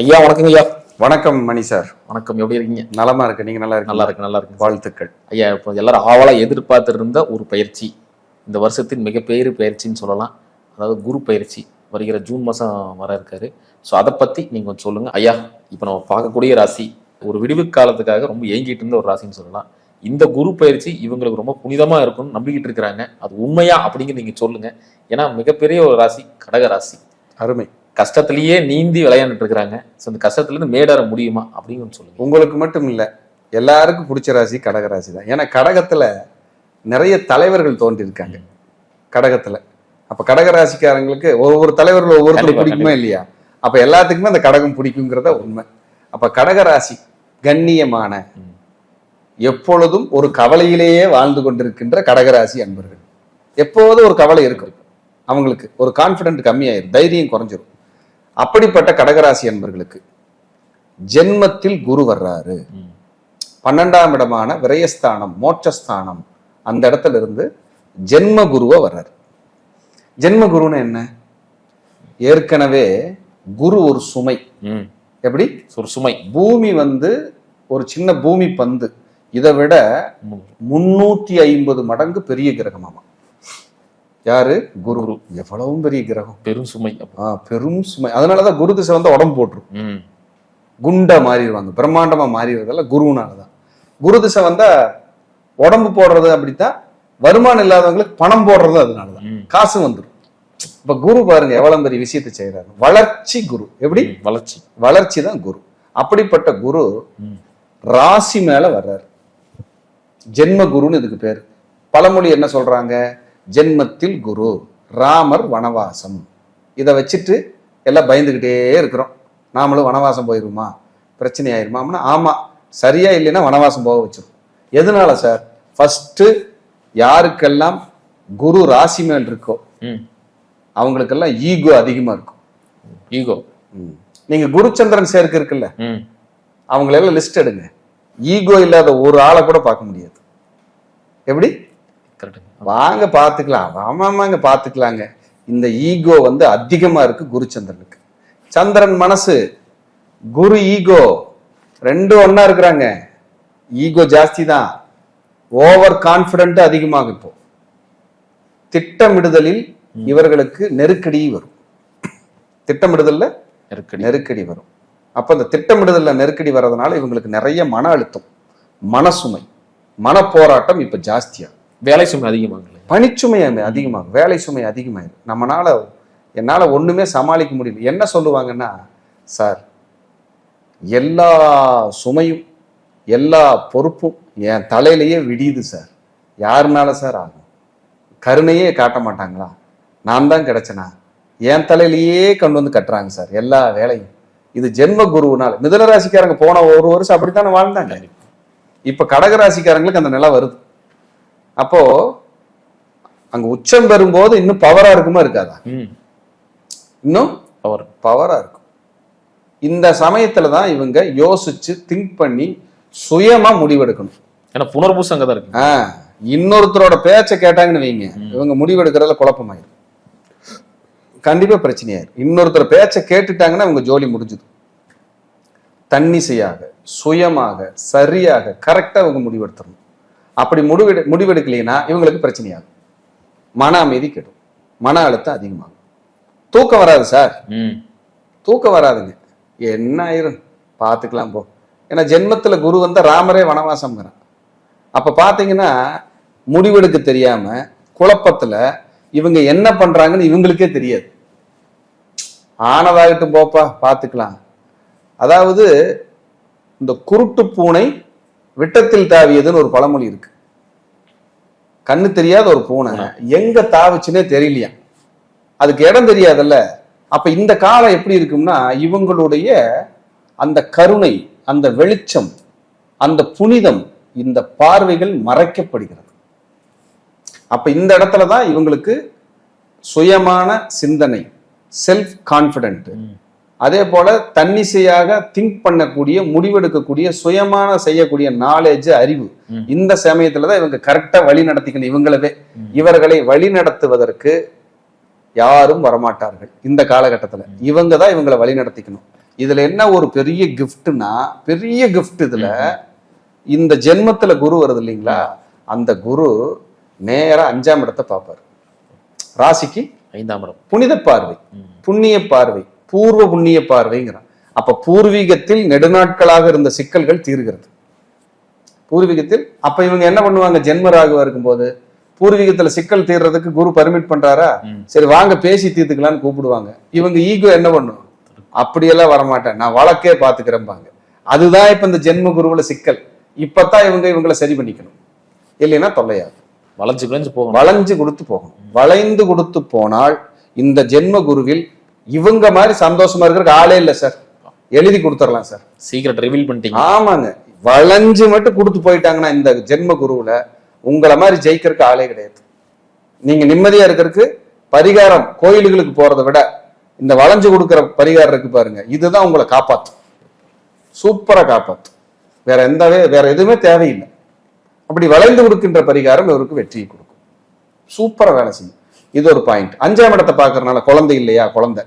ஐயா வணக்கங்க ஐயா. வணக்கம் மணி சார். வணக்கம், எப்படி இருக்கீங்க? நலமா இருக்கு, நீங்க நல்லா இருக்கு? நல்லா இருக்கு, நல்லா இருக்கு. வாழ்த்துக்கள் ஐயா. இப்போ எல்லாரும் ஆவலா எதிர்பார்த்து இருந்த ஒரு பயிற்சி, இந்த வருஷத்தின் மிகப்பெரிய பயிற்சின்னு சொல்லலாம். அதாவது குரு பயிற்சி வருகிற ஜூன் மாதம் வர இருக்காரு. ஸோ அதை பற்றி நீங்கள் கொஞ்சம் சொல்லுங்கள் ஐயா. இப்போ நம்ம பார்க்கக்கூடிய ராசி ஒரு விடுவு காலத்துக்காக ரொம்ப ஏங்கிட்டு இருந்த ஒரு ராசின்னு சொல்லலாம். இந்த குரு பயிற்சி இவங்களுக்கு ரொம்ப புனிதமாக இருக்கும்னு நம்பிக்கிட்டு இருக்கிறாங்க. அது உண்மையா அப்படிங்கிறது நீங்கள் சொல்லுங்கள். ஏன்னா மிகப்பெரிய ஒரு ராசி கடக ராசி. அருமை. கஷ்டத்திலேயே நீந்தி விளையாண்டுட்டு இருக்கிறாங்க. ஸோ இந்த கஷ்டத்துலேருந்து மேடேற முடியுமா அப்படின்னு சொல்லுங்க. உங்களுக்கு மட்டும் இல்லை, எல்லாருக்கும் பிடிச்ச ராசி கடக ராசி தான். ஏன்னா கடகத்துல நிறைய தலைவர்கள் தோன்றியிருக்காங்க கடகத்துல. அப்ப கடக ராசிக்காரங்களுக்கு ஒவ்வொரு தலைவர்கள் ஒவ்வொருத்தரும் பிடிக்குமா இல்லையா? அப்ப எல்லாத்துக்குமே அந்த கடகம் பிடிக்குங்கிறத உண்மை. அப்ப கடக ராசி கண்ணியமான, எப்பொழுதும் ஒரு கவலையிலேயே வாழ்ந்து கொண்டிருக்கின்ற கடகராசி அன்பர்கள். எப்போதும் ஒரு கவலை இருக்கும் அவங்களுக்கு, ஒரு கான்பிடன்ட் கம்மியாயிரும், தைரியம் குறைஞ்சிரும். அப்படிப்பட்ட கடகராசி அன்பர்களுக்கு ஜென்மத்தில் குரு வர்றாரு. 12ஆம் இடமான விரயஸ்தானம், மோட்சஸ்தானம், அந்த இடத்துல இருந்து ஜென்ம குருவ வர்றாரு. ஜென்ம குருன்னு என்ன? ஏற்கனவே குரு ஒரு சுமை. எப்படி ஒரு சுமை? பூமி ஒரு சின்ன பூமி பந்து, இதை விட 350 மடங்கு பெரிய கிரகமாமா. யாரு? குரு. எவ்வளவும் பெரிய கிரகம், பெரும் சுமை. பெரும் சுமை. அதனாலதான் குரு திசை உடம்பு போட்டுரும், குண்டா மாறிடுவாங்க, பிரம்மாண்டமா மாறிடுறதால குருனாலதான். குரு திசை உடம்பு போடுறது அப்படித்தான், வருமானம் இல்லாதவங்களுக்கு பணம் போடுறது அதனாலதான், காசு வந்துடும். இப்ப குரு பாருங்க எவ்வளவு பெரிய விஷயத்தை செய்யறாரு. வளர்ச்சி குரு. எப்படி? வளர்ச்சி தான் குரு. அப்படிப்பட்ட குரு ராசி மேல வர்றாரு. ஜென்ம குருன்னு இதுக்கு பேரு. பழமொழி என்ன சொல்றாங்க? ஜென்மத்தில் குரு, ராமர் வனவாசம். இதை வச்சுட்டு எல்லாம் பயந்துகிட்டே இருக்கிறோம். நாமளும் வனவாசம் போயிருமா, பிரச்சனை ஆயிருமா? ஆமா, சரியா இல்லைன்னா வனவாசம் போக வச்சிரும். எதனால சார்? ஃபர்ஸ்ட் யாருக்கெல்லாம் குரு ராசி மேல் இருக்கோ அவங்களுக்கெல்லாம் ஈகோ அதிகமா இருக்கும். ஈகோ. நீங்க குருச்சந்திரன் சேர்க்கை இருக்குல்ல, அவங்களெல்லாம் லிஸ்ட் எடுங்க. ஈகோ இல்லாத ஒரு ஆளை கூட பார்க்க முடியாது. எப்படி? வாங்க பாத்துக்கலாம், ஆமாங்க பாத்துக்கலாங்க. இந்த ஈகோ அதிகமா இருக்கு குருச்சந்திரனுக்கு. சந்திரன் மனசு, குரு ஈகோ, ரெண்டும் ஒன்னா இருக்கிறாங்க. ஈகோ ஜாஸ்தி தான், ஓவர் கான்பிடன்ட் அதிகமாக. இப்போ திட்டமிடுதலில் இவர்களுக்கு நெருக்கடி வரும். திட்டமிடுதல்ல நெருக்கடி வரும். அப்ப இந்த திட்டமிடுதல்ல நெருக்கடி வர்றதுனால இவங்களுக்கு நிறைய மன அழுத்தம், மனசுமை, மன போராட்டம் இப்ப ஜாஸ்தியா. வேலை சுமை அதிகமாகல, பணிச்சுமை அதிகமாகும், வேலை சுமை அதிகமாயிரும். என்னால ஒண்ணுமே சமாளிக்க முடியல. என்ன சொல்லுவாங்கன்னா, சார் எல்லா சுமையும் எல்லா பொறுப்பும் என் தலையிலேயே விடியுது சார். யாருனால சார் ஆகும்? கருணையே காட்ட மாட்டாங்களா? நான் தான் கிடைச்சனா? என் தலையிலேயே கொண்டு கட்டுறாங்க சார் எல்லா வேலையும். இது ஜென்ம குருவுனால. மிதுன ராசிக்காரங்க போன ஒரு வருஷம் அப்படித்தானே வாழ்ந்தாங்க. இப்ப கடகராசிக்காரங்களுக்கு அந்த நிலை வருது. அப்போ அங்க உச்சம் பெறும்போது இன்னும் பவரா இருக்குமா இருக்காதா? இன்னும் பவரா இருக்கும். இந்த சமயத்துலதான் இவங்க யோசிச்சு திங்க் பண்ணி சுயமா முடிவெடுக்கணும். ஏன்னா புனர்பூசம் அங்கதான் இருக்கு. இன்னொருத்தரோட பேச்சை கேட்டாங்கன்னு வைங்க, இவங்க முடிவெடுக்கிறதுல குழப்பமாயிரும், கண்டிப்பா பிரச்சனையாயிரும். இன்னொருத்தர் பேச்சை கேட்டுட்டாங்கன்னா இவங்க ஜோலி முடிஞ்சுது. தன்னிசையாக, சுயமாக, சரியாக, கரெக்டா இவங்க முடிவெடுத்துடணும். அப்படி முடிவெடுக்கலைன்னா இவங்களுக்கு பிரச்சனையாகும். மன அமைதி கெடும், மன அழுத்தம் அதிகமாகும், தூக்கம் வராது சார். தூக்கம் வராதுங்க. என்ன ஆயிரும் பாத்துக்கலாம் போ. ஏன்னா ஜென்மத்துல குரு ராமரே வனவாசம்ங்கிறான். அப்ப பாத்தீங்கன்னா முடிவெடுக்க தெரியாம குழப்பத்துல இவங்க என்ன பண்றாங்கன்னு இவங்களுக்கே தெரியாது. ஆனதாகட்டும் போப்பா பாத்துக்கலாம். அதாவது இந்த குருட்டு பூனை விட்டத்தில் தாவியதுன்னு ஒரு பழமொழி இருக்கு. கண்ணு தெரியாத ஒரு பூனை எங்க தாவுச்சுன்னே தெரியலையா, அதுக்கு இடம் தெரியாதல்ல. அப்ப இந்த காலம் எப்படி இருக்கும்னா, இவங்களுடைய அந்த கருணை, அந்த வெளிச்சம், அந்த புனிதம், இந்த பார்வைகள் மறைக்கப்படுகிறது. அப்ப இந்த இடத்துலதான் இவங்களுக்கு சுயமான சிந்தனை, செல்ஃப் கான்பிடென்ட், அதே போல தன்னிசையாக திங்க் பண்ணக்கூடிய, முடிவெடுக்கக்கூடிய, சுயமான செய்யக்கூடிய நாலேஜ், அறிவு, இந்த சமயத்துலதான் இவங்க கரெக்டா வழி நடத்திக்கணும். இவர்களை வழி நடத்துவதற்கு யாரும் வரமாட்டார்கள் இந்த காலகட்டத்துல. இவங்க தான் இவங்களை வழி நடத்திக்கணும். இதுல என்ன ஒரு பெரிய கிஃப்ட்னா, பெரிய கிஃப்ட் இதுல, இந்த ஜென்மத்துல குரு வருது இல்லைங்களா, அந்த குரு நேரா 5ஆம் இடத்தை பார்ப்பாரு. ராசிக்கு 5ஆம் இடம். புனித பார்வை, புண்ணிய பார்வை, பூர்வ புண்ணிய பார்வைங்கிறான். அப்ப பூர்வீகத்தில் நெடுநாட்களாக இருந்த சிக்கல்கள் தீர்கிறது. பூர்வீகத்தில் அப்ப இவங்க என்ன பண்ணுவாங்க, ஜென்ம ராகுவா இருக்கும்போது பூர்வீகத்துல சிக்கல் தீர்றதுக்கு குரு பர்மிட் பண்றாரா, சரி வாங்க பேசி தீர்த்துக்கலாம்னு கூப்பிடுவாங்க. இவங்க ஈகோ என்ன பண்ணும், அப்படியெல்லாம் வரமாட்டேன், நான் வழக்கே பாத்துக்கிறேன்பாங்க. அதுதான் இப்ப இந்த ஜென்ம குருவுல சிக்கல். இப்பதான் இவங்களை சரி பண்ணிக்கணும், இல்லைன்னா தொல்லையாது. வளைஞ்சு போகணும், வளைஞ்சு கொடுத்து போகணும். வளைந்து கொடுத்து போனால் இந்த ஜென்ம குருவில் இவங்க மாதிரி சந்தோஷமா இருக்கிறதுக்கு ஆளே இல்லை சார். எழுதி கொடுத்துடலாம் சார், சீக்கிரம் ரிவீல் பண்ணிட்டீங்க. ஆமாங்க, வளைஞ்சு மட்டும் கொடுத்து போயிட்டாங்கன்னா இந்த ஜென்ம குருவுல உங்களை மாதிரி ஜெயிக்கிறதுக்கு ஆளே கிடையாது. நீங்க நிம்மதியா இருக்கிறதுக்கு பரிகாரம் கோயில்களுக்கு போறதை விட இந்த வளைஞ்சு கொடுக்கிற பரிகாரம் இருக்கு பாருங்க, இதுதான் உங்களை காப்பாத்தும், சூப்பரா காப்பாத்தும். வேற எதுவுமே தேவையில்லை. அப்படி வளைந்து கொடுக்கின்ற பரிகாரம் இவருக்கு வெற்றியை கொடுக்கும், சூப்பரா வேலை செய்யும். இது ஒரு பாயிண்ட். 5ஆம் இடத்தை பாக்குறதுனால குழந்தை இல்லையா, குழந்தை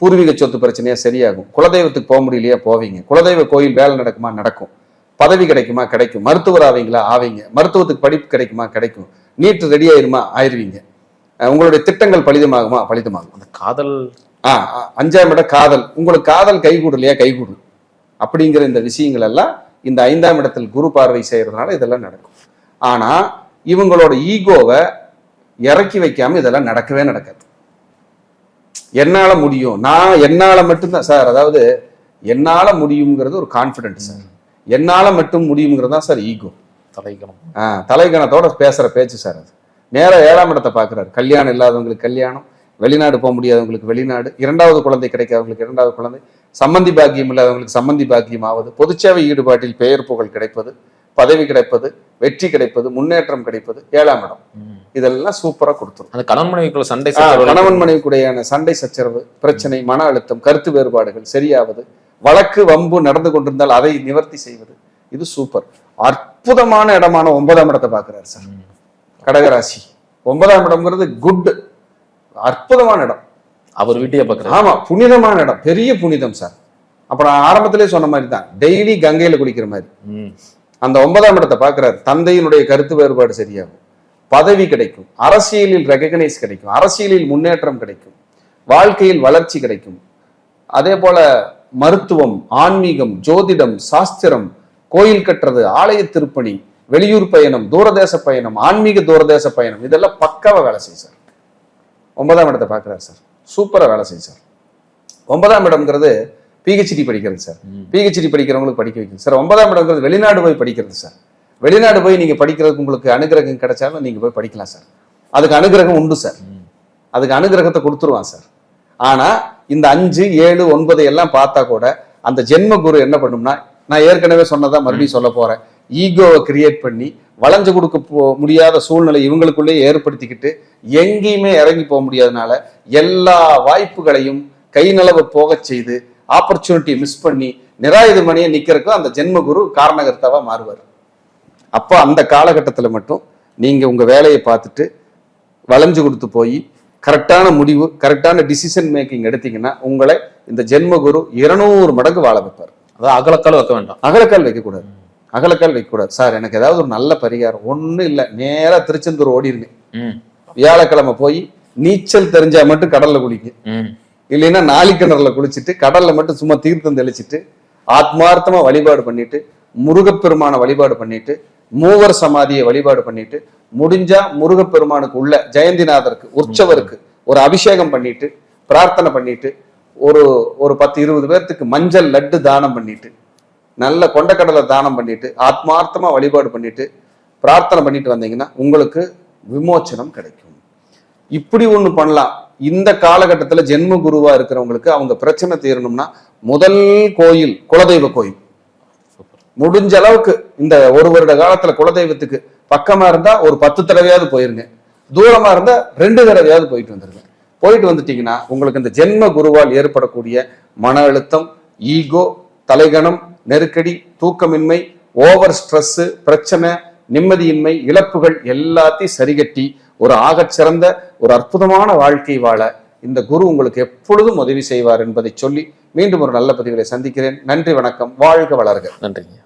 பூர்வீக சொத்து பிரச்சனையா சரியாகும். குலதெய்வத்துக்கு போக முடியலையா, போவீங்க. குலதெய்வ கோயில் வேலை நடக்குமா, நடக்கும். பதவி கிடைக்குமா, கிடைக்கும். மருத்துவர் ஆவீங்களா, ஆவீங்க. மருத்துவத்துக்கு படிப்பு கிடைக்குமா, கிடைக்கும். நீட் ரெடி ஆயிருமா, ஆயிருவீங்க. உங்களுடைய திட்டங்கள் பலிதமாகுமா, பலிதமாகும். அந்த காதல் 5ஆம் இடம் காதல், உங்களுக்கு காதல் கைகூடலையா, கைகூடும். அப்படிங்கிற இந்த விஷயங்கள் எல்லாம் இந்த 5ஆம் இடத்தில் குரு பார்வை செய்யறதுனால இதெல்லாம் நடக்கும். ஆனா இவங்களோட ஈகோவை இறக்கி வைக்காம இதெல்லாம் நடக்கவே நடக்காது. என்னால முடியும், என்னால மட்டும்தான் சார். அதாவது என்னால முடியுங்கிறது ஒரு கான்பிடன்ஸ் சார். என்னால மட்டும் முடியுங்கிறது தான் சார் ஈகோ, தலைகணம். தலைகணத்தோட பேசுற பேச்சு சார். அது நேரா 7ஆம் இடத்தை பாக்குறாரு. கல்யாணம் இல்லாதவங்களுக்கு கல்யாணம், வெளிநாடு போக முடியாதவங்களுக்கு வெளிநாடு, 2வது குழந்தை கிடைக்காதவங்களுக்கு 2வது குழந்தை, சம்பந்தி பாக்கியம் இல்லாதவங்களுக்கு சம்பந்தி பாக்கியம் ஆவது, பொதுச்சேவை ஈடுபாட்டில் பெயர் புகழ் கிடைப்பது, பதவி கிடைப்பது, வெற்றி கிடைப்பது, முன்னேற்றம் கிடைப்பது 7ஆம் இடம். இதெல்லாம் சூப்பரா கொடுத்துரும். அந்த கணவன் மனைவிக்குள்ள சண்டை, கணவன் மனைவிக்குடையான சண்டை சச்சரவு, பிரச்சனை, மன அழுத்தம், கருத்து வேறுபாடுகள் சரியாவது, வழக்கு வம்பு நடந்து கொண்டிருந்தால் அதை நிவர்த்தி செய்வது, இது சூப்பர். அற்புதமான இடமான 9ஆம் இடத்தை பாக்குறாரு சார். கடகராசி 9ஆம் இடம்ங்கிறது குட், அற்புதமான இடம். அவர் வீட்டையே பாக்குறாரு. ஆமா, புனிதமான இடம், பெரிய புனிதம் சார். அப்புறம் ஆரம்பத்திலே சொன்ன மாதிரி தான், டெய்லி கங்கையில குளிக்கிற மாதிரி. அந்த 9ஆம் இடத்தை பாக்குறாரு. தந்தையினுடைய கருத்து வேறுபாடு சரியாகும், பதவி கிடைக்கும், அரசியலில் ரெகக்னைஸ் கிடைக்கும், அரசியலில் முன்னேற்றம் கிடைக்கும், வாழ்க்கையில் வளர்ச்சி கிடைக்கும். அதே போல மருத்துவம், ஆன்மீகம், ஜோதிடம், சாஸ்திரம், கோயில் கட்டுறது, ஆலய திருப்பணி, வெளியூர் பயணம், தூரதேச பயணம், ஆன்மீக தூரதேச பயணம், இதெல்லாம் பக்காவா வேலை செய்யும் சார். 9ஆம் இடத்தை பாக்குறாரு சார், சூப்பரா வேலை செய்யும் சார். 9ஆம் இடம்ங்கிறது பிஹெச்டி படிக்கிறது சார். பிஹெச்டி படிக்கிறவங்களுக்கு படிக்க வைக்கும் சார். 9ஆம் இடம்ங்கிறது வெளிநாடு போய் படிக்கிறது சார். வெளிநாடு போய் நீங்க படிக்கிறதுக்கு உங்களுக்கு அனுகிரகம் கிடைச்சாலும் நீங்க போய் படிக்கலாம் சார். அதுக்கு அனுகிரகம் உண்டு சார், அதுக்கு அனுகிரகத்தை கொடுத்துருவான் சார். ஆனா இந்த 5, 7, 9 எல்லாம் பார்த்தா கூட அந்த ஜென்ம குரு என்ன பண்ணும்னா, நான் ஏற்கனவே சொன்னதா மறுபடியும் சொல்ல போறேன், ஈகோவை கிரியேட் பண்ணி வளைஞ்சு கொடுக்க முடியாத சூழ்நிலை இவங்களுக்குள்ளே ஏற்படுத்திக்கிட்டு எங்கேயுமே இறங்கி போக முடியாதனால எல்லா வாய்ப்புகளையும் கை நலவை போக செய்து ஆப்பர்ச்சுனிட்டியை மிஸ் பண்ணி நிராயுத மணியை நிக்கிறதுக்கு அந்த ஜென்ம குரு காரணகர்த்தாவா மாறுவார். அப்ப அந்த காலகட்டத்துல மட்டும் நீங்க உங்க வேலையை பார்த்துட்டு வளைஞ்சு கொடுத்து போய் கரெக்டான முடிவு, கரெக்டான டிசிஷன் மேக்கிங் எடுத்தீங்கன்னா உங்களை இந்த ஜென்ம குரு 200 மடங்கு வாழ வைப்பார். அதாவது அகலக்கால் வைக்க வேண்டாம், அகலக்கால் வைக்கக்கூடாது, அகலக்கால் வைக்கக்கூடாது. சார் எனக்கு ஏதாவது ஒரு நல்ல பரிகாரம், ஒன்றும் இல்லை, நேரா திருச்செந்தூர் ஓடிருங்க. வியாழக்கிழமை போய் நீச்சல் தெரிஞ்சா மட்டும் கடல்ல குளிக்க, இல்லைன்னா நாளிக்கிணறுல குளிச்சுட்டு கடல்ல மட்டும் சும்மா தீர்த்தம் தெளிச்சுட்டு ஆத்மார்த்தமா வழிபாடு பண்ணிட்டு, முருகப்பெருமான வழிபாடு பண்ணிட்டு, மூவர் சமாதியை வழிபாடு பண்ணிட்டு, முடிஞ்சா முருகப்பெருமானுக்கு உள்ள ஜெயந்திநாதருக்கு உற்சவருக்கு ஒரு அபிஷேகம் பண்ணிட்டு பிரார்த்தனை பண்ணிட்டு ஒரு 10-20 பேர்த்துக்கு மஞ்சள் லட்டு தானம் பண்ணிட்டு, நல்ல கொண்டக்கடலை தானம் பண்ணிட்டு, ஆத்மார்த்தமா வழிபாடு பண்ணிட்டு பிரார்த்தனை பண்ணிட்டு வந்தீங்கன்னா உங்களுக்கு விமோச்சனம் கிடைக்கும். இப்படி ஒண்ணு பண்ணலாம். இந்த காலகட்டத்துல ஜென்ம குருவா இருக்கிறவங்களுக்கு அவங்க பிரச்சனை தீரணும்னா முதல் கோயில் குலதெய்வ கோயில். முடிஞ்ச அளவுக்கு இந்த 1 வருட காலத்துல குலதெய்வத்துக்கு பக்கமா இருந்தா ஒரு 10 தடவையாவது போயிருங்க, தூரமா இருந்தா 2 தடவையாவது போயிட்டு வந்துருங்க. போயிட்டு வந்துட்டீங்கன்னா உங்களுக்கு இந்த ஜென்ம குருவால் ஏற்படக்கூடிய மன அழுத்தம், ஈகோ, தலைகணம், நெருக்கடி, தூக்கமின்மை, ஓவர் ஸ்ட்ரெஸ், பிரச்சனை, நிம்மதியின்மை, இழப்புகள் எல்லாத்தையும் சரிகட்டி ஒரு ஆகச்சிறந்த ஒரு அற்புதமான வாழ்க்கை வாழ இந்த குரு உங்களுக்கு எப்பொழுதும் உதவி செய்வார் என்பதை சொல்லி மீண்டும் ஒரு நல்ல பதிவிலை சந்திக்கிறேன். நன்றி, வணக்கம், வாழ்க வளர்க. நன்றிங்க.